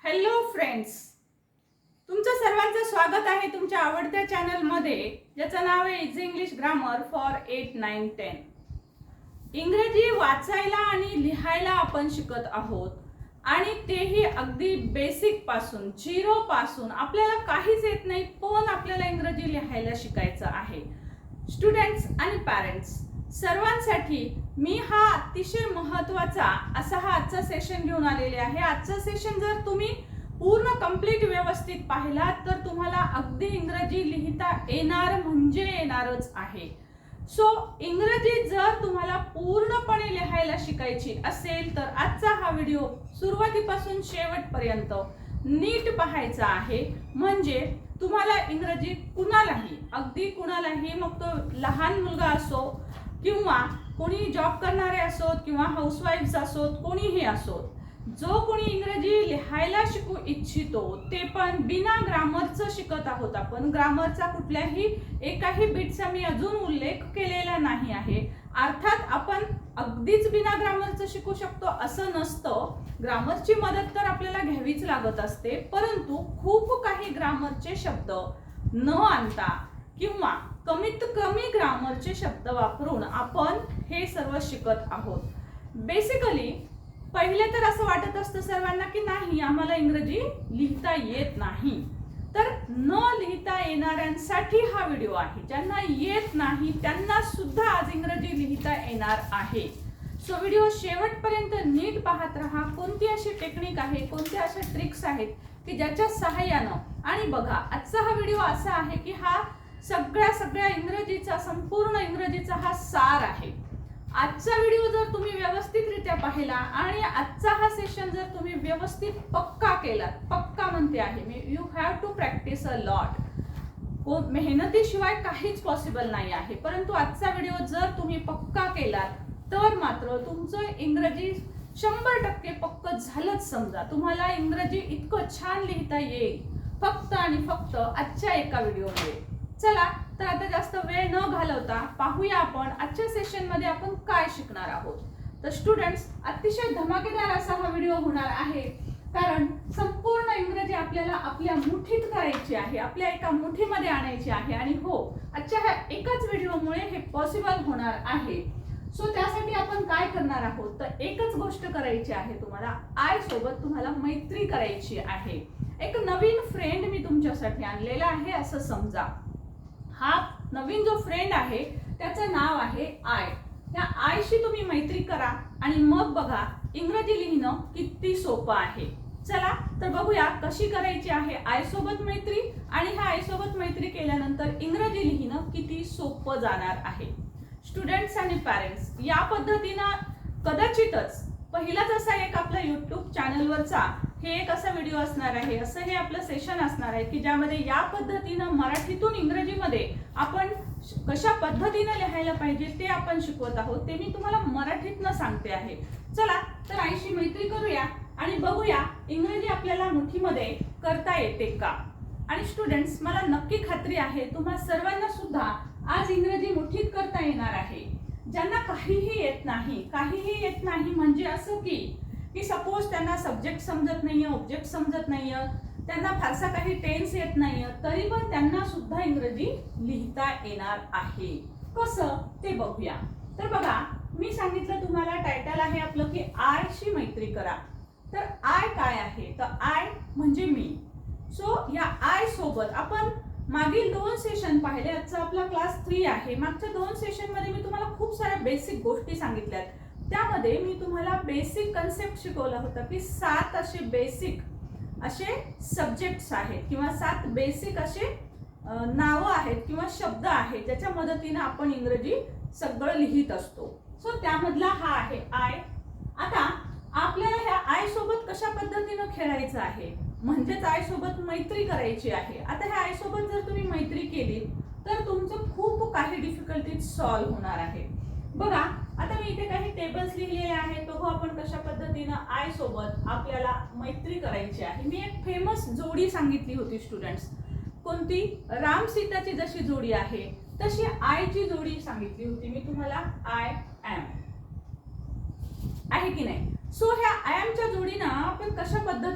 Hello friends, तुमचं सर्वांचं स्वागत आहे तुमच्या आवडत्या चॅनलमध्ये ज्याचं नाव आहे इझी इंग्लिश ग्रामर फॉर 8, 9, 10. इंग्रजी वाचायला आणि लिहायला आपण शिकत आहोत आणि तेही अगदी बेसिक पासून, झिरो पासून. आपल्याला काहीच येत नाही पण आपल्याला इंग्रजी लिहायला शिकायचं आहे. स्टुडंट्स आणि पॅरेंट्स सर्वांसाठी मी हा अतिशय महत्त्वाचा असा आजचा सेशन घेऊन आलेले आहे. आजचा सेशन जर तुम्ही पूर्ण कंप्लीट व्यवस्थित पाहिलात तर तुम्हाला अगदी इंग्रजी लिहिता येणार म्हणजे येणारच आहे. सो इंग्रजी जर तुम्हाला पूर्णपणे लिहायला शिकायची असेल तर आजचा हा व्हिडिओ सुरुवातीपासून शेवटपर्यंत नीट पाहायचा आहे. म्हणजे तुम्हाला इंग्रजी कुणालाही, अगदी कुणालाही, मग तो लहान मुलगा असो किंवा कोणी जॉब करणारे असोत किंवा हाऊसवाईफ्स असोत, कोणीही असोत, जो कोणी इंग्रजी लिहायला शिकू इच्छितो ते पण बिना ग्रामरचं शिकत आहोत. आपण ग्रामरचा कुठल्याही एकाही बिटचा मी अजून उल्लेख केलेला नाही आहे. अर्थात आपण अगदीच बिना ग्रामरचं शिकू शकतो असं नसतं. ग्रामरची मदत तर आपल्याला घ्यावीच लागत असते, परंतु खूप काही ग्रामरचे शब्द न आणता किंवा कमीत कमी ग्रामरचे शब्द वापरून आपण हे सर्व शिकत आहोत. बेसिकली पहिले तर असं वाटत असतं सर्वांना की नाही, आम्हाला इंग्रजी लिहिता येत नाही. तर न लिहिता येणाऱ्यांसाठी हा व्हिडिओ आहे. ज्यांना येत नाही त्यांना सुद्धा आज इंग्रजी लिहिता येणार आहे. सो व्हिडिओ शेवटपर्यंत नीट पाहत राहा. कोणती अशी टेक्निक आहे, कोणत्या अशा ट्रिक्स आहेत की ज्याच्या सहाय्यानं, आणि बघा आजचा हा व्हिडिओ असा आहे की हा सगळ्या इंग्रजीचा, संपूर्ण इंग्रजीचा हा सार आहे. आजचा व्हिडिओ जर तुम्ही व्यवस्थितरित्या पाहिला आणि आजचा हा सेशन जर तुम्ही व्यवस्थित पक्का केला, पक्का म्हणते आहे मी, you have to practice a lot. मेहनतीशिवाय काहीच पॉसिबल नाही आहे. परंतु आजचा व्हिडिओ जर तुम्ही पक्का केलात तर मात्र तुमचं इंग्रजी 100% पक्क झालंच समजा. तुम्हाला इंग्रजी इतकं छान लिहिता येईल फक्त आणि फक्त आजच्या एका व्हिडिओमुळे. चला तर आता जास्त वेळ न घालवता पाहूया आपण आजच्या सेशन मध्ये आपण काय शिकणार आहोत. तर स्टुडंट्स, अतिशय धमाकेदार असा हा व्हिडिओ होणार आहे, कारण संपूर्ण इंग्रजी आपल्याला आपल्या मुठीत करायची आहे, आपल्या एका मुठीमध्ये आणायची आहे. आणि हो, आजच्या ह्या एकाच व्हिडिओमुळे हे पॉसिबल होणार आहे. सो त्यासाठी आपण काय करणार आहोत तर एकच गोष्ट करायची आहे. तुम्हाला आय सोबत तुम्हाला मैत्री करायची आहे. एक नवीन फ्रेंड मी तुमच्यासाठी आणलेला आहे असं समजा. हा नवीन जो फ्रेंड आहे त्याचं नाव आहे आय. या आयशी तुम्ही मैत्री करा आणि मग बघा इंग्रजी लिहिणं किती सोपं आहे. चला तर बघूया कशी करायची आहे आय सोबत मैत्री, आणि ह्या आय सोबत मैत्री केल्यानंतर इंग्रजी लिहिणं किती सोपं जाणार आहे. स्टुडंट्स आणि पॅरेंट्स, या पद्धतीनं कदाचितच पहिलाच असा एक आपल्या YouTube चॅनलवरचा हे एक असा व्हिडिओ असणार आहे, असं हे आपलं सेशन असणार आहे की ज्यामध्ये या पद्धतीनं मराठीतून इंग्रजीमध्ये आपण कशा पद्धतीनं लिहायला पाहिजे ते आपण शिकवत आहोत. ते मी तुम्हाला मराठीतनं सांगते आहे. चला तर आईशी मैत्री करूया आणि बघूया इंग्रजी आपल्याला मुठीमध्ये करता येते का. आणि स्टुडंट्स, मला नक्की खात्री आहे तुम्हा सर्वांना सुद्धा आज इंग्रजी मुठीत करता येणार आहे. ज्यांना काहीही येत नाही म्हणजे असं की सपोज त्यांना सब्जेक्ट समजत नाहीये, ऑब्जेक्ट समजत नाहीये, त्यांना फारसा काही टेन्स येत नाहीये, तरी पण त्यांना सुद्धा इंग्रजी लिहिता येणार आहे. कसं ते बघूया. तर बघा, मी सांगितलं तुम्हाला टायटल आहे आपलं की आय शी मैत्री करा. तर आय काय आहे तर आय म्हणजे मी. सो या आय सोबत आपण मागील 2 सेशन पाहिले. आजचा आपला क्लास 3 आहे. मागच्या 2 सेशन मध्ये मी तुम्हाला खूप साऱ्या बेसिक गोष्टी सांगितल्यात. त्यामध्ये मी तुम्हाला बेसिक कन्सेप्ट शिकवला होता की 7 असे बेसिक असे सब्जेक्ट्स आहेत किंवा 7 बेसिक असे नावं आहेत किंवा शब्द आहेत ज्याच्या मदतीने आपण इंग्रजी सगळं लिहित असतो. सो त्यामधला हा आहे आय. आता आपल्याला ह्या आय सोबत कशा पद्धतीनं खेळायचं आहे, म्हणजेच आय सोबत मैत्री करायची आहे. आता ह्या आय सोबत जर तुम्ही मैत्री केली तर तुमचं खूप काही डिफिकल्टीज सॉल्व्ह होणार आहे. बघा, आता मी इथे काही टेबल्स लिहिलेले आहेत. बघू आपण कशा पद्धतीनं आय सोबत आपल्याला मैत्री करायची आहे. मी एक फेमस जोडी सांगितली होती स्टुडंट्स. कोणती? राम सीताची जशी जोडी आहे तशी आयची जोडी सांगितली होती मी तुम्हाला. आय एम आहे की नाही. सो ह्या आय एमच्या जोडीनं आपण कशा पद्धतीने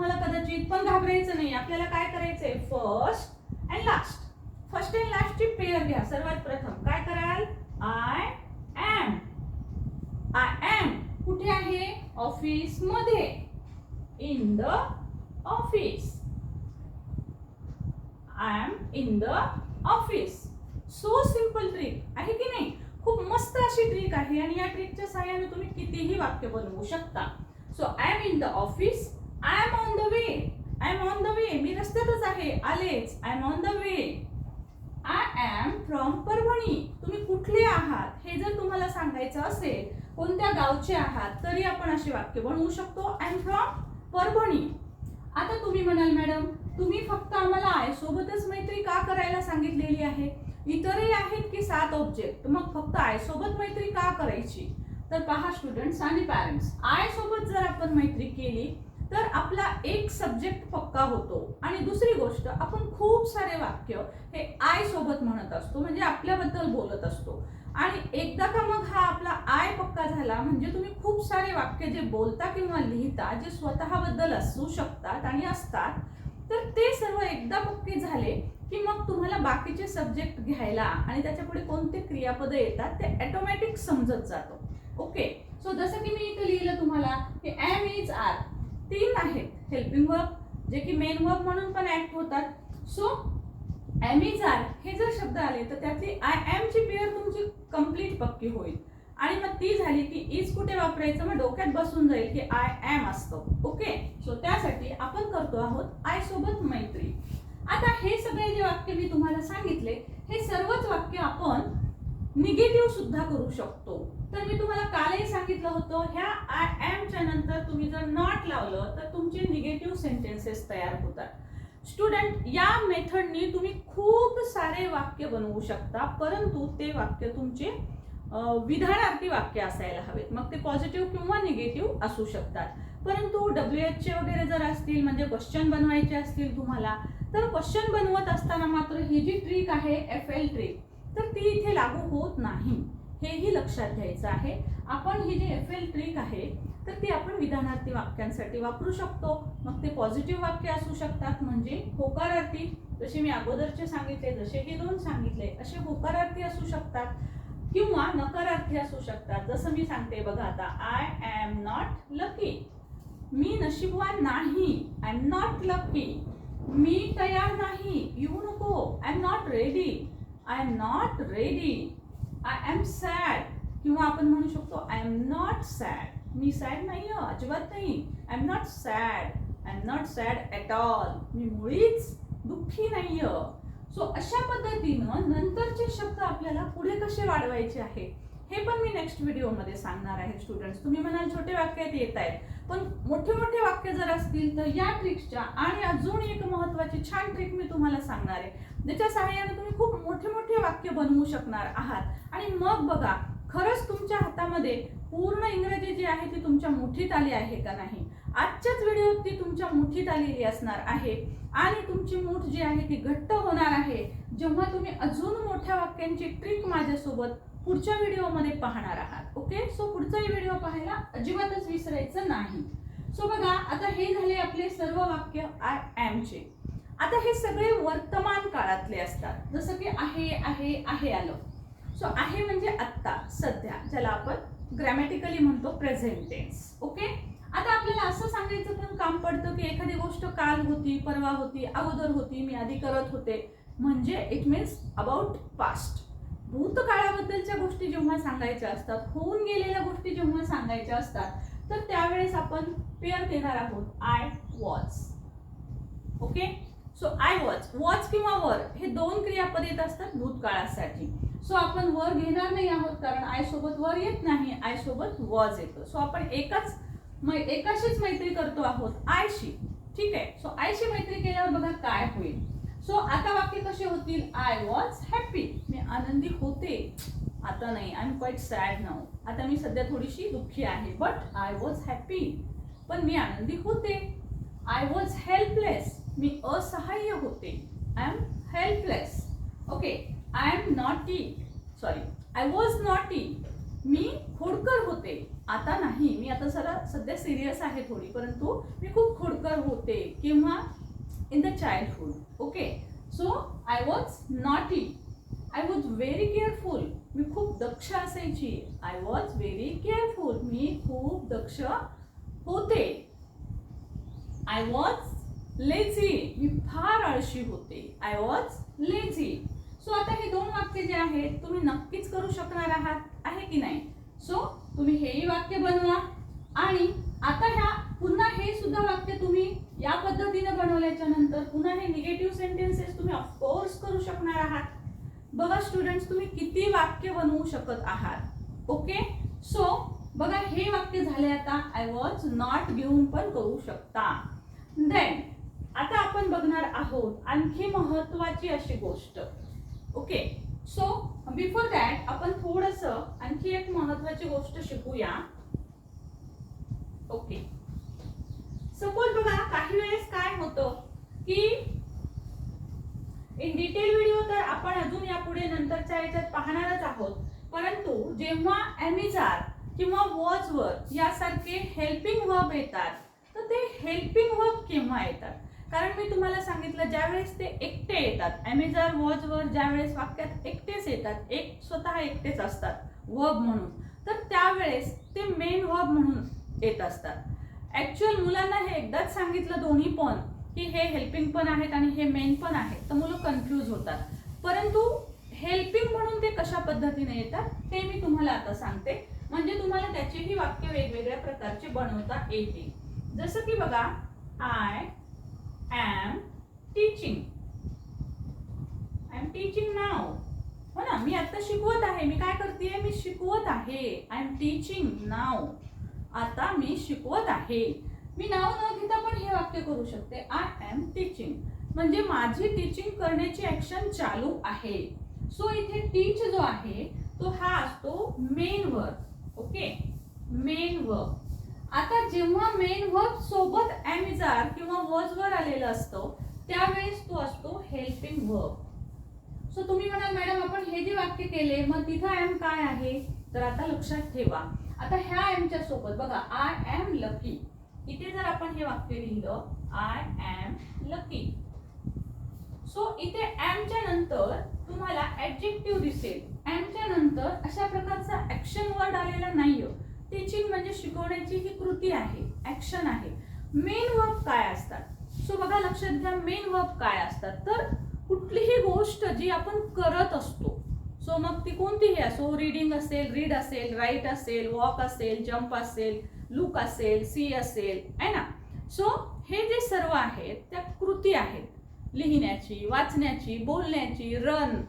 तुम्हाला कदाचित, पण घाबरायचं नाही. आपल्याला काय करायचंय, first and last. First and लास्टची पेअर घ्या. सर्वात प्रथम काय कराल, आय एम. आय एम कुठे आहे, ऑफिस मध्ये, in the office. I am in the office. So simple trick आहे की नाही, खूप मस्त अशी ट्रिक आहे आणि या ट्रिकच्या सहाय्याने तुम्ही कितीही वाक्य बनवू शकता. So I am in the office, I am on the way. I am on the way, मी रस्त्यातच आहे, आलेच. I am on the way. I am from Parbhani. तुम्ही कुठले आहात हे जर तुम्हाला सांगायचं असेल, कोणत्या गावचे आहात, तरी आपण असे वाक्य बनवू शकतो, आय एम फ्रॉम परभणी. आता तुम्ही म्हणाल, मॅडम तुम्ही फक्त आम्हाला आय सोबतच मैत्री का करायला सांगितलेली आहे, इतरही आहेत की 7 ऑब्जेक्ट, मग फक्त आय सोबत मैत्री का करायची. तर पहा स्टुडंट्स आणि पॅरेंट्स, आय सोबत जर आपण मैत्री केली तर आपला एक सब्जेक्ट पक्का होतो आणि दुसरी गोष्ट, आपण खूप सारे वाक्य हे आय सोबत म्हणत असतो, म्हणजे आपल्याबद्दल बोलत असतो. आणि एकदा का मग हा आपला आय पक्का झाला म्हणजे तुम्ही खूप सारे वाक्य जे बोलता किंवा लिहिता, जे स्वतःबद्दल असू शकतात आणि असतात, तर ते सर्व एकदा पक्के झाले की मग तुम्हाला बाकीचे सब्जेक्ट घ्यायला आणि त्याच्या पुढे कोणते क्रियापद येतात ते ऑटोमॅटिक समजत जातो. ओके, सो जसं की मी इथे लिहिलं तुम्हाला की एम इज आर, 3 आहेत हेल्पिंग वर्ब जे की मेन वर्ब म्हणून पण ऍक्ट होतात. सो एम इज आर हे जर शब्द आले तर त्यातली आय एम ची पेअर तुमची कंप्लीट पक्की होईल आणि मग ती झाली की इज कुठे वापरायचं, मग डोक्यात बसून जाईल की आय एम असतं. ओके, सो त्यासाठी आपण करतो आहोत आय सोबत मैत्री. आता हे सगळे जे वाक्य मी तुम्हाला सांगितले, हे सर्वच वाक्य आपण निगेटिव्ह सुद्धा करू शकतो. तर मी तुम्हाला कालही सांगितलं होतं, ह्या आय एम च्या नंतर तुम्ही जर नॉट लावलं तर तुमचे निगेटिव्ह सेंटेन्सेस तयार होतात. स्टुडंट, या मेथडनी तुम्ही खूप सारे वाक्य बनवू शकता, परंतु ते वाक्य तुमचे विधानार्थी वाक्य असायला हवेत. मग ते पॉझिटिव्ह किंवा निगेटिव्ह असू शकतात. परंतु WH चे वगैरे जर असतील, म्हणजे क्वेश्चन बनवायचे असतील तुम्हाला, तर क्वेश्चन बनवत असताना मात्र ही जी ट्रिक आहे FL ट्रिक, तर ती इथे लागू होत नाही, हेही लक्षात घ्यायचं आहे. आपण ही जी FL ट्रिक आहे तर ती आपण विधानार्थी वाक्यांसाठी वापरू शकतो. मग ते पॉझिटिव्ह वाक्य असू शकतात, म्हणजे होकारार्थी, जसे मी अगोदरचे सांगितले, जसे हे 2 सांगितले, असे होकारार्थी असू शकतात किंवा नकारार्थी असू शकतात. जसं मी सांगते बघा आता, आय एम नॉट लकी, मी नशीबवान नाही, आय एम नॉट लकी. मी तयार नाही, येऊ नको, I am not ready, I am not ready. I am sad, किंवा आपण म्हणू शकतो आय एम नॉट सॅड, मी सॅड नाही, अजिबात नाही, I am not sad, I am not sad at all, मी मुळीच दुःखी नाहीये. सो अशा पद्धतीनं नंतरचे शब्द आपल्याला पुढे कसे वाढवायचे आहे हे पण मी नेक्स्ट व्हिडिओमध्ये सांगणार आहे. स्टुडंट्स, तुम्ही म्हणाल छोटे वाक्य येत आहेत, पण मोठे मोठे वाक्य जर असतील तर या ट्रिक्सच्या आणि अजून एक महत्त्वाची छान ट्रिक मी तुम्हाला सांगणार आहे, ज्याच्या सहाय्याने तुम्ही खूप मोठे मोठे वाक्य बनवू शकणार आहात. आणि मग बघा, खरंच तुमच्या हातामध्ये पूर्ण इंग्रजी जी आहे ती तुमच्या मुठीत आली आहे का नाही. आजच्याच व्हिडिओत ती तुमच्या मुठीत आलेली असणार आहे आणि तुमची मूठ जी आहे ती घट्ट होणार आहे जेव्हा तुम्ही अजून मोठ्या वाक्यांची ट्रिक माझ्यासोबत पुढच्या व्हिडिओमध्ये पाहणार आहात. ओके, सो पुढचाही व्हिडिओ पाहायला अजिबातच विसरायचं नाही. सो बघा, आता हे झाले आपले सर्व वाक्य आय एम चे. आता हे सगळे वर्तमान काळातले असतात, जसं की आहे आलं. सो आहे म्हणजे आत्ता, सध्या, ज्याला आपण ग्रॅमॅटिकली म्हणतो प्रेझेंट टेन्स. ओके, आता आपल्याला असं सांगायचं पण काम पडतं की एखादी गोष्ट काल होती, परवा होती, अगोदर होती, मी आधी करत होते, म्हणजे इट मीन्स अबाउट पास्ट. भूतकाळाबद्दलच्या गोष्टी जेव्हा सांगायच्या असतात, होऊन गेलेल्या गोष्टी जेव्हा सांगायच्या असतात, तर त्यावेळेस आपण पेअर घेणार आहोत I was. Okay, so I was किंवा वर हे 2 क्रियापद येत असतात भूतकाळासाठी. सो आपण वर घेणार नाही आहोत, कारण आय सोबत वर येत नाही, आय सोबत वॉज येतं. सो आपण एकाशीच मैत्री करतो आहोत, आयशी. ठीक आहे, सो आयशी मैत्री केल्यावर बघा काय होईल. सो आता वाक्य कसे होतील, आय वॉज हॅपी, मी आनंदी होते, आता नाही, I M quiet sad now, आता मी सध्या थोडीशी दुःखी आहे, बट आय वॉज हॅपी, पण मी आनंदी होते. आय वॉज हेल्पलेस, मी असहाय्य होते, I am helpless. Okay, I am naughty, sorry, I was naughty, मी खोडकर होते, आता नाही, मी आता सध्या सिरियस आहे थोडी, परंतु मी खूप खोडकर होते किंवा in the childhood. Okay, so I was naughty, I was very careful, मी खूप दक्ष असायची. आय वॉज व्हेरी केअरफुल, मी खूप दक्ष होते. आय वॉज लेझी, मी फार आळशी होते. I was lazy. सो आता हे दोन वाक्य जे आहेत तुम्ही नक्कीच करू शकणार आहात, आहे की नाही? सो तुम्ही हेही वाक्य बनवा आणि आता पुन्हा हे सुद्धा वाक्य तुम्ही या पद्धतीने बनवल्याच्या नंतर पुन्हा हे निगेटिव्ह सेंटेन्सेस तुम्ही ऑफकोर्स करू शकणार आहात. बघा स्टुडंट्स, तुम्ही किती वाक्य बनवू शकत आहात. ओके, सो बघा हे वाक्य झाले. आता आय वॉज नॉट घेऊन पण करू शकता. देन आता आपण बघणार आहोत आणखी महत्वाची अशी गोष्ट. ओके, सो बिफोर दॅट आपण थोडस आणखी एक महत्वाची गोष्ट शिकूया. ओके, सपोज बघा काही वेळेस काय होतं की इन डिटेल व्हिडिओ तर आपण अजून यापुढे नंतरच्या याच्यात पाहणारच आहोत, परंतु जेव्हा एम आर किंवा वॉज वर यासारखे हेल्पिंग वर्ब येतात तर ते हेल्पिंग वर्ब केव्हा येतात? कारण मी तुम्हाला सांगितलं ज्यावेळेस ते एकटे येतात, एम आर वॉज वर ज्यावेळेस वाक्यात एकटेच येतात, स्वतः एकटेच असतात वर्ब म्हणून, तर त्यावेळेस ते मेन वर्ब म्हणून येत असतात. ऍक्च्युअल मुलांना हे एकदाच सांगितलं दोन्ही पण की हे हेल्पिंग पण आहेत आणि हे मेन पण आहेत, तर मुलं कन्फ्यूज होतात. परंतु हेल्पिंग म्हणून ते कशा पद्धतीने येतात ते मी तुम्हाला आता सांगते, म्हणजे तुम्हाला त्याचेही वाक्य वेगवेगळ्या प्रकारचे बनवता येतील. जसं की बघा, I am teaching, I am teaching नाव, हो ना, मी आता शिकवत आहे. मी काय करतेय? मी शिकवत आहे. आय एम टीचिंग नाव, आता मी शिकवत आहे. मी नाव न घेता पण हे वाक्य करू शकते, आय एम टीचिंग, म्हणजे माझी टीचिंग करण्याची ऍक्शन चालू आहे. सो इथे टीच जो आहे तो हा असतो main verb. Okay, main verb. आता जेव्हा मेन वर्ब सोबत एम आर किंवा वॉज वर आलेलं असतं त्यावेळेस तो असतो हेल्पिंग वर्ब. सो तुम्ही म्हणाल मॅडम आपण हे जे वाक्य केले मग तिथं एम काय आहे? तर आता लक्षात ठेवा, आता ह्या एमच्या सोबत बघा, आय एम लकी, इथे जर आपण हे वाक्य लिहिलं आय एम लकी, सो इथे एमच्या नंतर तुम्हाला ऍडजेक्टिव्ह दिसेल. एमच्या नंतर अशा प्रकारचा ऍक्शन वर्ड आलेला नाहीये. टीचिंग म्हणजे शिकवण्याची ही कृती आहे, ऍक्शन आहे. मेन वर्ब काय असतात? सो बघा लक्षात घ्या, मेन वर्ब काय असतात? तर कुठलीही गोष्ट जी आपण करत असतो, सो मग ती कोणतीही असो, रीडिंग असेल, रीड असेल, राईट असेल, वॉक असेल, जम्प असेल, लुक असेल, सी असेल, है ना. सो हे जे सर्व आहेत त्या कृती आहेत, लिहिण्याची, वाचण्याची, बोलण्याची, रन,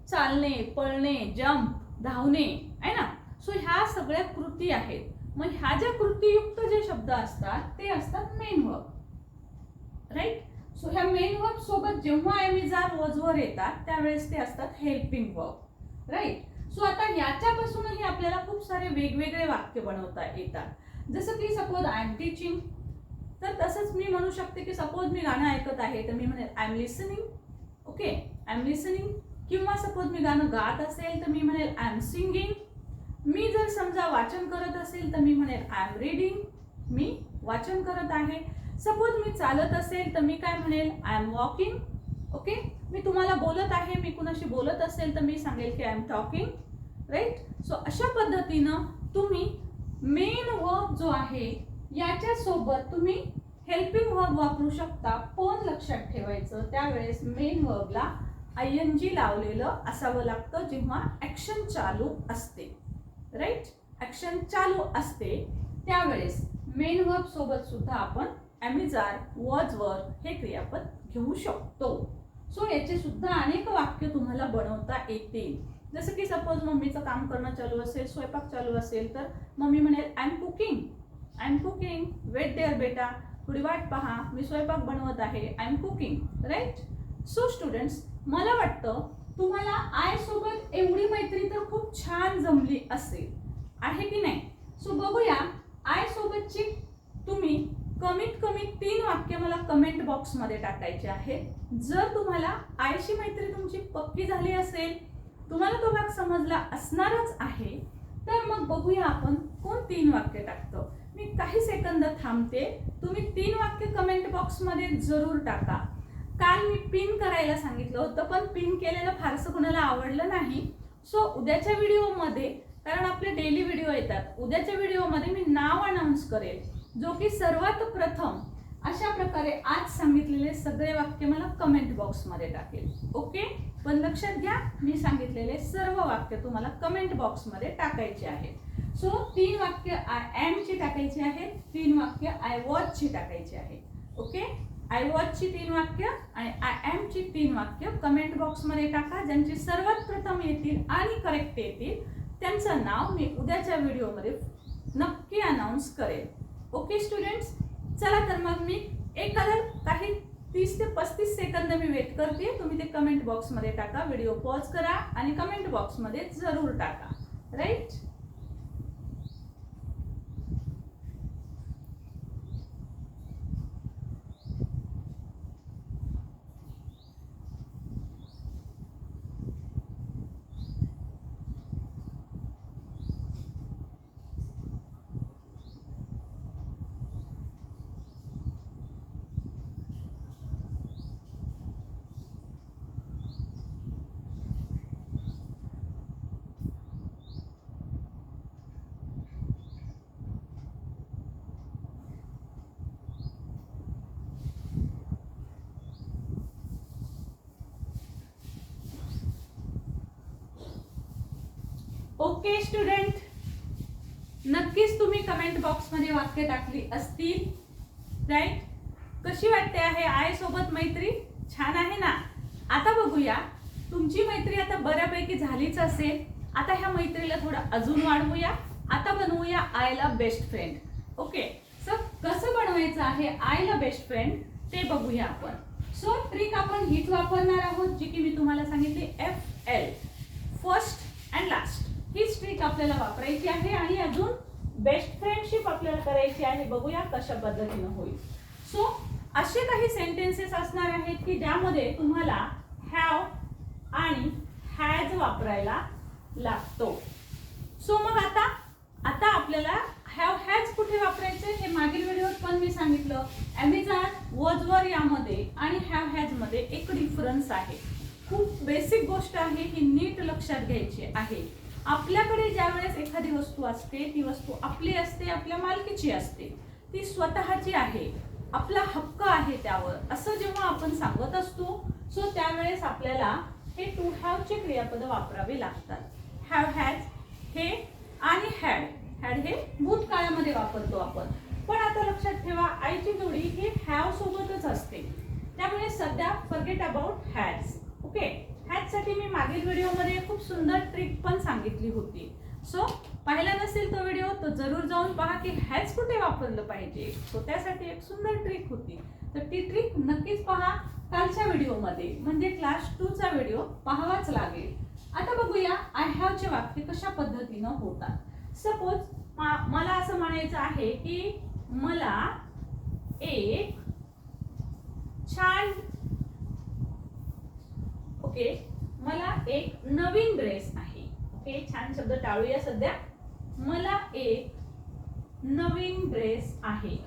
चालणे, पळणे, जम्प, धावणे, है ना. सो ह्या सगळ्या कृती आहेत. मग ह्या ज्या कृतीयुक्त जे शब्द असतात ते असतात मेन वर्ब, राईट. सो ह्या मेन वर्ब सोबत जेव्हा एम आर वॉज वर येतात त्यावेळेस ते असतात हेल्पिंग वर्ब, राईट. सो आता याच्यापासूनही आपल्याला खूप सारे वेगवेगळे वाक्य बनवता येतात. जसं की सपोज आय एम टीचिंग, तर तसंच मी म्हणू शकते की सपोज मी गाणं ऐकत आहे तर मी म्हणेल I am listening. Okay, I am listening. किंवा सपोज मी गाणं गात असेल तर मी म्हणेल आय एम सिंगिंग. मी जर समजा वाचन करत असेल तर मी म्हणेल आय एम रीडिंग, मी वाचन करत आहे. सपोज मी चालत असेल तर मी काय म्हणेल आय एम वॉकिंग. ओके, मी तुम्हाला बोलत आहे, मी कुणाशी बोलत असेल तर मी सांगेल की I am talking, right. So अशा पद्धतीनं तुम्ही मेन वर्ब जो आहे याच्या सोबत तुम्ही हेल्पिंग वर्ब वापरू शकता. पण लक्षात ठेवायचं त्यावेळेस मेन वर्बला आयएनजी लावलेलं असावं लागतं जेव्हा ऍक्शन चालू असते, राईट. ऍक्शन चालू असते त्यावेळेस मेन वर्ब सोबत सुद्धा आपण एम आर वॉज वर हे क्रियापद घेऊ शकतो. सो याचे सुद्धा अनेक वाक्य तुम्हाला बनवता येतील. जसं की सपोज मम्मीचं काम करणं चालू असेल, स्वयंपाक चालू असेल तर मम्मी म्हणेल I am cooking, I am cooking, wait there बेटा, थोडी वाट पहा, मी स्वयंपाक बनवत आहे, I am cooking, right. So students, मला वाटतं तुम्हाला आय सोबत एवढी मैत्री तर खूप छान जमली असेल, आहे की नाही. सो बघूया आय सोबतची तुम्ही कमीत कमी 3 वाक्य मला कमेंट बॉक्स मध्ये टाकायचे आहेत. जर तुम्हाला आयशी मैत्री तुमची पक्की झाली असेल, तुम्हाला तो भाग समजला असणारच आहे, तर मग बघूया आपण कोण 3 वाक्य टाकतं. मी काही सेकंद थांबते. तुम्ही 3 वाक्य कमेंट बॉक्स मध्ये जरूर टाका. काल मी पिन करायला सांगितलं होतं, पण पिन केलेलं फारसं कोणाला आवडलं नाही. सो उद्याच्या व्हिडिओमध्ये, कारण आपले डेली व्हिडिओ येतात, उद्याच्या व्हिडिओमध्ये मी नाव अनाउन्स करेल, जो की सर्वात प्रथम अशा प्रकारे आज सांगितलेले सगळे वाक्य मला कमेंट बॉक्समध्ये टाकेल. ओके, पण लक्षात घ्या, मी सांगितलेले सर्व वाक्य तुम्हाला कमेंट बॉक्समध्ये टाकायचे आहेत. सो 3 वाक्य आय एम ची टाकायची आहेत, 3 वाक्य आय वॉच ची टाकायची आहेत. ओके, आय वॉच ची 3 वाक्य आणि आय एम ची 3 वाक्य कमेंट बॉक्समध्ये टाका. ज्यांची सर्वात प्रथम येतील आणि करेक्ट येतील त्यांचं नाव मी उद्याच्या व्हिडिओमध्ये नक्की अनाउन्स करेल. ओके स्टुडंट्स, चला तर मग मी काही 30 ते 35 सेकंद मी वेट करते. तुम्ही ते कमेंट बॉक्समध्ये टाका. व्हिडिओ पॉज करा आणि कमेंट बॉक्समध्ये जरूर टाका. राईट, ओके स्टुडंट, नक्कीच तुम्ही कमेंट बॉक्समध्ये वाक्य टाकली असतील. राईट, कशी वाटते आहे आय सोबत मैत्री? छान आहे ना. आता बघूया, तुमची मैत्री आता बऱ्यापैकी झालीच असेल. आता ह्या मैत्रीला थोडं अजून वाढवूया. आता बनवूया आयला बेस्ट फ्रेंड. ओके, सो कसं बनवायचं आहे आयला बेस्ट फ्रेंड ते बघूया आपण. सो ट्रिक आपण हीच वापरणार आहोत, जी की मी तुम्हाला सांगितली, FL, फर्स्ट अँड लास्ट. हीच ट्रिक आपल्याला वापरायची आहे आणि अजून बेस्ट फ्रेंडशिप आपल्याला करायची आहे. बघूया कशा पद्धतीने होईल. सो असे काही सेंटेन्सेस असणार आहेत की ज्यामध्ये तुम्हाला हॅव आणि हॅज वापरायला लागतो. सो मग आता आपल्याला हॅव हॅज कुठे वापरायचे हे मागील व्हिडिओत पण मी सांगितलं. ॲमेझॉन वॉजवर यामध्ये आणि हॅव हॅज मध्ये एक डिफरन्स आहे. खूप बेसिक गोष्ट आहे, ही नीट लक्षात घ्यायची आहे. आपल्याकडे ज्या वेळेस एखादी वस्तू असते, ती वस्तू आपली असते, आपल्या मालकीची असते, ती स्वतःची आहे, आपला हक्क आहे त्यावर, असं जेव्हा आपण सांगत असतो, सो त्यावेळेस आपल्याला हे टू हॅव चे क्रियापद वापरावे लागतात. हॅव हॅज हे आणि हॅड हे भूतकाळामध्ये वापरतो आपण. पण आता लक्षात ठेवा, आईची जोडी ही हॅव सोबतच असते, त्यामुळे सध्या forget about has. Okay, has साठी मी मागील व्हिडिओमध्ये खूप सुंदर ट्रिक पण सांगितली होती. सो पाहिला नसेल तो व्हिडिओ तर जरूर जाऊन पहा की हॅज कुठे वापरलं पाहिजे. सो त्यासाठी एक सुंदर ट्रिक होती, तर ती ट्रिक नक्कीच पहा कालच्या व्हिडिओमध्ये, म्हणजे क्लास 2 चा व्हिडिओ पाहावाच लागेल. आता बघूया आय हॅव चे वाक्य कशा पद्धतीनं होतात. सपोज मला असं म्हणायचं आहे की मला एक छान, ओके, मला एक नवीन ड्रेस आहे. ओके, छान शब्द टाळूया सध्या. मला एक नवीन ड्रेस आहे,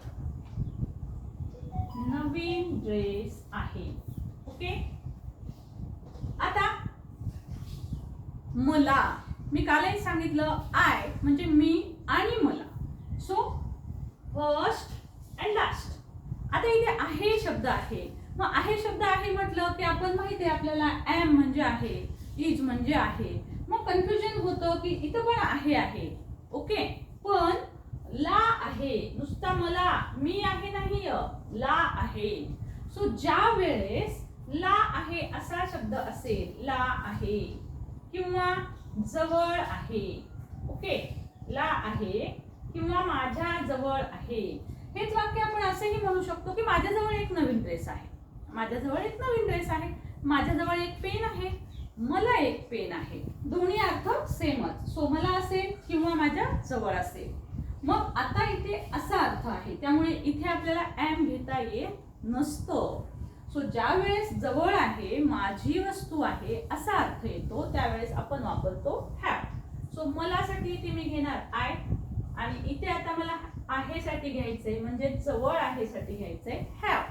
नवीन ड्रेस आहे. ओके, आता मला, मी कालही सांगितलं, आय म्हणजे मी आणि मला. So first and last. आता इथे आहे शब्द आहे, मग आहे शब्द आहे म्हटलं की आपण माहिती आहे आपल्याला एम म्हणजे आहे, इज म्हणजे आहे. मग कन्फ्युजन होतं की इथं पण आहे. ओके, पण ला आहे, नुसता मला, मी आहे नाही, ला आहे. सो ज्या वेळेस ला आहे असा शब्द असेल, ला आहे किंवा जवळ आहे, ओके, ला आहे किंवा माझ्या जवळ आहे, हेच वाक्य आपण असेही म्हणू शकतो की माझ्याजवळ एक नवीन ड्रेस आहे, माझ्याजवळ एक नवीन ड्रेस आहे, माझ्याजवळ एक पेन आहे, मला एक पेन आहे. दोन्ही अर्थ सेमच. सो मला असेल किंवा माझ्या जवळ असेल. मग आता इथे असा अर्थ आहे, त्यामुळे इथे आपल्याला एम घेता येत नसतं. सो ज्या वेळेस जवळ आहे, माझी वस्तू आहे असा अर्थ येतो, त्यावेळेस आपण वापरतो हॅव. सो सो मलासाठी इथे मी घेणार आय, आणि इथे आता मला आहे साठी घ्यायचंय, म्हणजे जवळ आहे साठी घ्यायचंय have.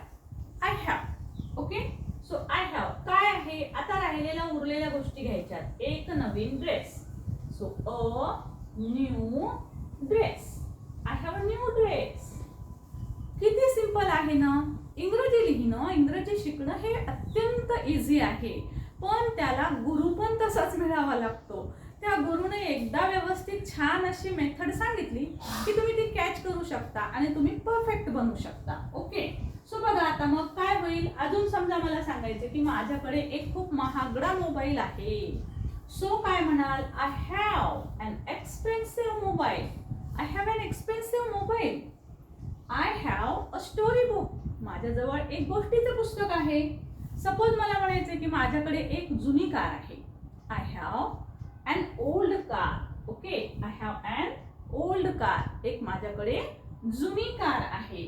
I have. Okay, so I have काय आहे, आता राहिलेल्या उरलेल्या गोष्टी घ्यायच्यात. एक नवीन dress. So a new dress. I have a new dress. किती सिंपल आहे ना. इंग्रजी लिहिणं, इंग्रजी शिकणं हे अत्यंत इझी आहे, पण त्याला गुरु पण तसाच मिळावा लागतो. त्या गुरुने एकदा व्यवस्थित छान अशी मेथड सांगितली की तुम्ही ती कॅच करू शकता आणि तुम्ही परफेक्ट बनू शकता. ओके, सो बघा आता मग काय होईल. अजून समजा मला सांगायचे की माझ्याकडे एक खूप महागडा मोबाईल आहे. सो काय म्हणाल, I have an expensive mobile. I have an expensive mobile. I have a story book. माझ्याजवळ एक गोष्टीचं पुस्तक आहे. सपोज मला म्हणायचे की माझ्याकडे एक जुनी कार आहे. I have an old car. Okay, I have an old car. एक माझ्याकडे जुनी कार आहे.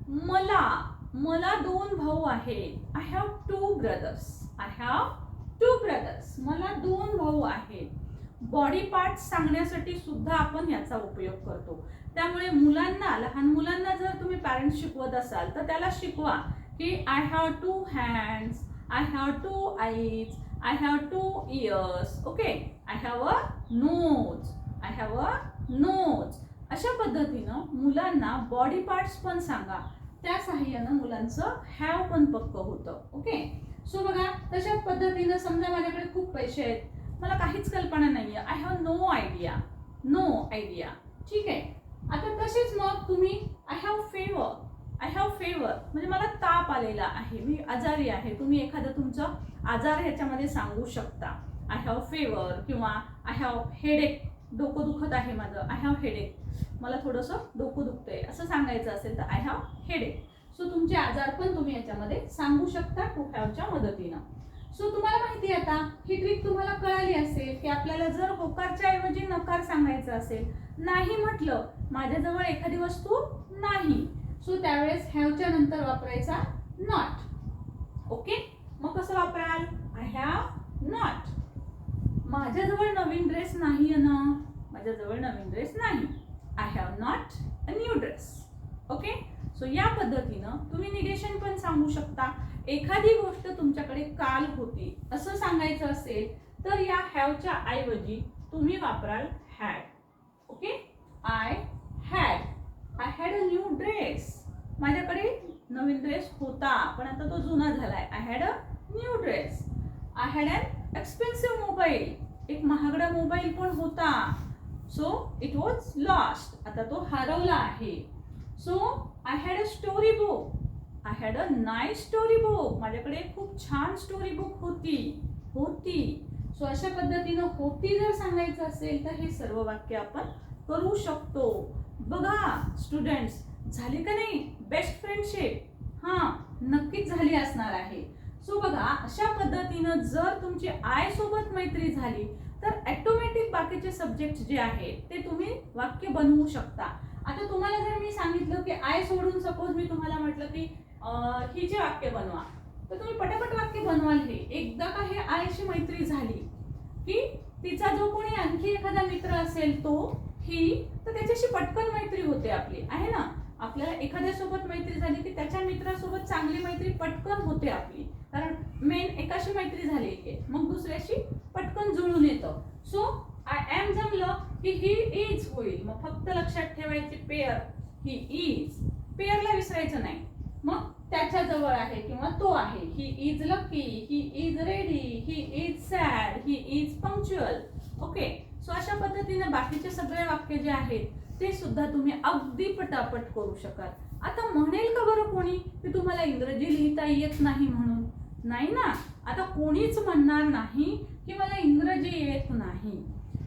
मला 2 भाऊ आहेत. I have 2 brothers. I have 2 brothers. मला 2 भाऊ आहेत. बॉडी पार्ट्स सांगण्यासाठी सुद्धा आपण याचा उपयोग करतो. त्यामुळे मुलांना, लहान मुलांना जर तुम्ही पॅरेंट्स शिकवत असाल तर त्याला शिकवा की I have 2 hands, I have 2 eyes, I have 2 years. Okay, I have a knows, I have a knows. अशा पद्धतीनं मुलांना बॉडी पार्ट्स पण सांगा. त्या सहाय्यानं मुलांचं हॅव पण पक्क होतं. ओके, सो बघा तशाच पद्धतीनं समजा माझ्याकडे खूप पैसे आहेत, मला काहीच कल्पना नाहीये. I have no idea. No idea. ठीक आहे. आता तसेच मग तुम्ही I have fever. I have fever म्हणजे मला ताप आलेला आहे, मी आजारी आहे. तुम्ही एखादा तुमचा आजार ह्याच्यामध्ये सांगू शकता. आय हॅव फेवर किंवा आय हॅव हेडेक. डोकं दुखत आहे माझं. I have headache. मला थोडंसं डोकं दुखतंय असं सांगायचं असेल तर आय हॅव हेडेक. सो तुमचे आजार पण तुम्ही याच्यामध्ये सांगू शकता टू हॅवच्या मदतीनं. सो तुम्हाला माहिती आहे आता ही ट्रिक तुम्हाला कळाली असेल की आपल्याला जर होकारच्या ऐवजी नकार सांगायचं असेल, नाही म्हटलं माझ्याजवळ एखादी वस्तू नाही, सो त्यावेळेस हॅवच्या नंतर वापरायचा नॉट. ओके, मग कसं वापराल, आय हॅव नॉट. माझ्याजवळ नवीन ड्रेस नाही ना, माझ्याजवळ नवीन ड्रेस नाही. I have not a new dress. Okay, so या पद्धतीनं तुम्ही निगेशन पण सांगू शकता. एखादी गोष्ट तुमच्याकडे काल होती असं सांगायचं असेल तर या हॅवच्या ऐवजी तुम्ही वापराल had. Okay, I had. I had a new dress. माझ्याकडे नवीन ड्रेस होता पण आता तो जुना झालाय. I had a new dress. I had an expensive mobile. एक महागडा मोबाईल पण होता. So it was lost. आता तो हरवला आहे. So I had a story book. I had a nice story book. माझ्याकडे खूप छान स्टोरी बुक होती. सो अशा पद्धतीनं होती जर सांगायचं असेल तर हे सर्व वाक्य आपण करू शकतो. बघा स्टुडंट्स, झाली का नाही बेस्ट फ्रेंडशिप? हां, नक्कीच झाली असणार आहे. सो बघा अशा पद्धतीनं जर तुमची आय सोबत मैत्री झाली तर ऑटोमॅटिक बाकीचे सब्जेक्ट जे आहेत ते तुम्ही वाक्य बनवू शकता. आता तुम्हाला जर मी सांगितलं की आय सोडून सपोज मी तुम्हाला म्हटलं की हिचे वाक्य बनवा, तर तुम्ही पटापट वाक्य बनवाल. हे एकदा का हे आयशी मैत्री झाली की तिचा जो कोणी आणखी एखादा मित्र असेल तो ही, तर त्याच्याशी पटकन मैत्री होते आपली, आहे ना. आपल्याला एखाद्यासोबत मैत्री झाली की त्याच्या मित्रासोबत चांगली मैत्री पटकन होते आपली, कारण मेन एकाशी मैत्री झालेली आहे, मग दुसऱ्याशी पटकन जुळून येतं. सो आय एम जमलं की ही इज होईल. मग फक्त लक्षात ठेवायची पेअर, ही इज. पेअरला विसरायचं नाही. मग त्याच्या जवळ आहे किंवा तो आहे. He is lucky, he is ready, he is sad, he is punctual. Okay, so अशा पद्धतीने बाकीचे सगळे वाक्य जे आहेत ते सुद्धा तुम्ही अगदी पटापट करू शकाल. आता म्हणेल का बरं कोणी की तुम्हाला इंग्रजी लिहिता येत नाही म्हणून? नाही ना, आता कोणीच म्हणणार नाही की मला इंग्रजी येत नाही.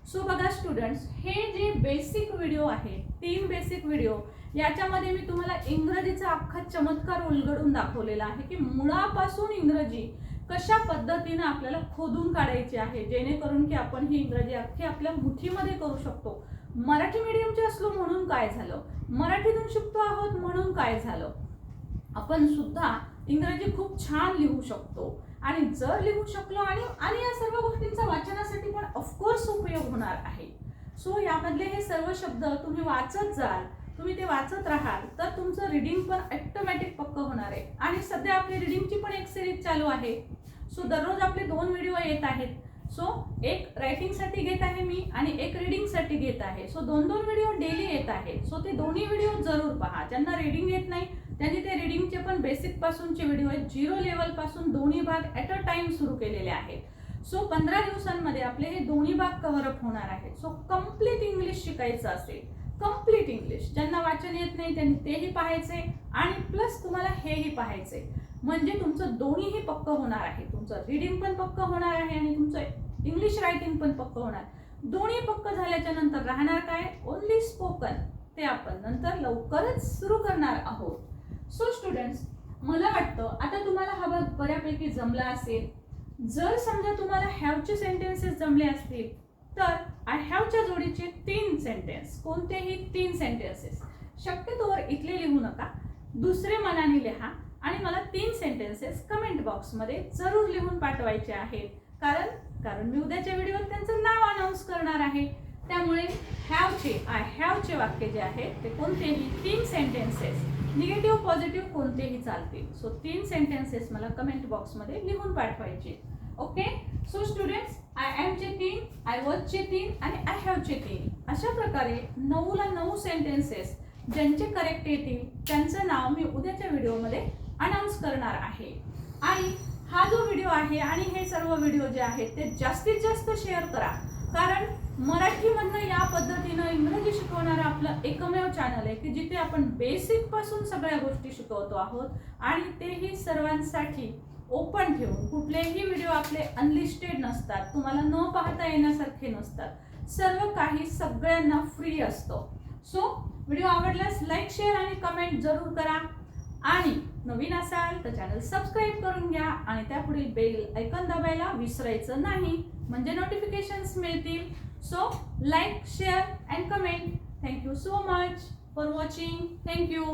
सो बघा स्टुडंट्स, हे जे बेसिक व्हिडिओ आहे, 3 बेसिक व्हिडिओ, याच्यामध्ये मी तुम्हाला इंग्रजीचा अख्खा चमत्कार उलगडून दाखवलेला आहे की मुळापासून इंग्रजी कशा पद्धतीने आपल्याला खोदून काढायची आहे, जेणेकरून की आपण ही इंग्रजी अख्खी आपल्या मुठीमध्ये करू शकतो. मराठी मीडियमचे असलो म्हणून काय झालं, मराठीतून शिकतो आहोत म्हणून काय झालं, आपण सुद्धा इंग्रजी खूप छान लिहू शकतो. आणि जर लिहू शकलो आणि आणि या सर्व गोष्टींचा वाचनासाठी पण ऑफकोर्स उपयोग होणार आहे. सो यामधले हे सर्व शब्द तुम्ही वाचत जाल, तुम्ही ते वाचत राहाल तर तुमचं रीडिंग पण ऑटोमॅटिक पक्क होणार आहे. आणि सध्या आपली रीडिंगची पण एक सिरीज चालू आहे. सो दररोज आपले 2 व्हिडिओ येत आहेत. सो एक रायटिंगसाठी घेत आहे मी आणि एक रीडिंगसाठी घेत आहे. सो 2-2 व्हिडिओ डेली येत आहेत. सो ते दोन्ही व्हिडिओ जरूर पहा. ज्यांना रीडिंग येत नाही त्यांनी ते रीडिंगचे पण बेसिक पासूनचे व्हिडिओ आहेत, 0 लेवल पासून दोन्ही भाग ॲट अ टाइम सुरू केलेले आहेत. सो 15 दिवसांमध्ये आपले हे दोन्ही भाग कव्हर अप होणार आहेत. सो कम्प्लीट इंग्लिश शिकायचं असेल, कम्प्लीट इंग्लिश, ज्यांना वाचन येत नाही त्यांनी तेही पाहायचे आणि प्लस तुम्हाला हेही पाहायचे, म्हणजे तुमचं दोन्हीही पक्क होणार आहे. तुमचं रीडिंग पण पक्क होणार आहे आणि तुमचं इंग्लिश रायटिंग पण पक्क होणार. दोन्ही पक्क झाल्याच्या नंतर राहणार काय, ओनली स्पोकन, ते आपण नंतर लवकरच सुरू करणार आहोत. सो स्टुडंट्स, मला वाटतं आता तुम्हाला हा भाग बऱ्यापैकी जमला असेल. जर समजा तुम्हाला हॅवचे सेंटेन्सेस जमले असतील तर आय हॅवच्या जोडीचे 3 सेंटेन्स, कोणतेही 3 सेंटेन्सेस, शक्यतोवर इथले लिहू नका, दुसरे मनाने लिहा आणि मला 3 सेंटेन्सेस कमेंट बॉक्समध्ये जरूर लिहून पाठवायचे आहेत. कारण मी उद्याच्या व्हिडिओत त्यांचं नाव अनाउन्स करणार आहे. त्यामुळे आय हॅवचे वाक्य जे आहेत ते कोणतेही 3 सेंटेन्सेस, निगेटिव्ह पॉझिटिव्ह कोणतेही चालतील. सो 3 सेंटेन्सेस मला कमेंट बॉक्समध्ये लिहून पाठवायचे. Okay. So students, I एमचे 3, I वॉजचे 3 आणि आय हॅवचे 3, अशा प्रकारे 9 ला 9 सेंटेन्सेस ज्यांचे करेक्ट येतील त्यांचं नाव मी उद्याच्या व्हिडिओमध्ये अनाउन्स करणार आहे. आणि हा जो व्हिडिओ आहे आणि हे सर्व व्हिडिओ जे आहेत ते जास्तीत जास्त शेअर करा, कारण मराठीमधनं या पद्धतीनं इंग्रजी शिकवणारं आपलं एकमेव चॅनल आहे की जिथे आपण बेसिक पासून सगळ्या गोष्टी शिकवतो आहोत आणि तेही सर्वांसाठी ओपन ठेवून. कुठलेही व्हिडिओ आपले अनलिस्टेड नसतात, तुम्हाला न पाहता येण्यासारखे नसतात, सर्व काही सगळ्यांना फ्री असतो. सो व्हिडिओ आवडल्यास लाईक, शेअर आणि कमेंट जरूर करा आणि नवीन असाल तर चॅनल सबस्क्राईब करून घ्या आणि त्यापुढील बेल आयकॉन दाबायला विसरायचं नाही, म्हणजे नोटिफिकेशन्स मिळतील. So like, share and comment. Thank you so much for watching. Thank you.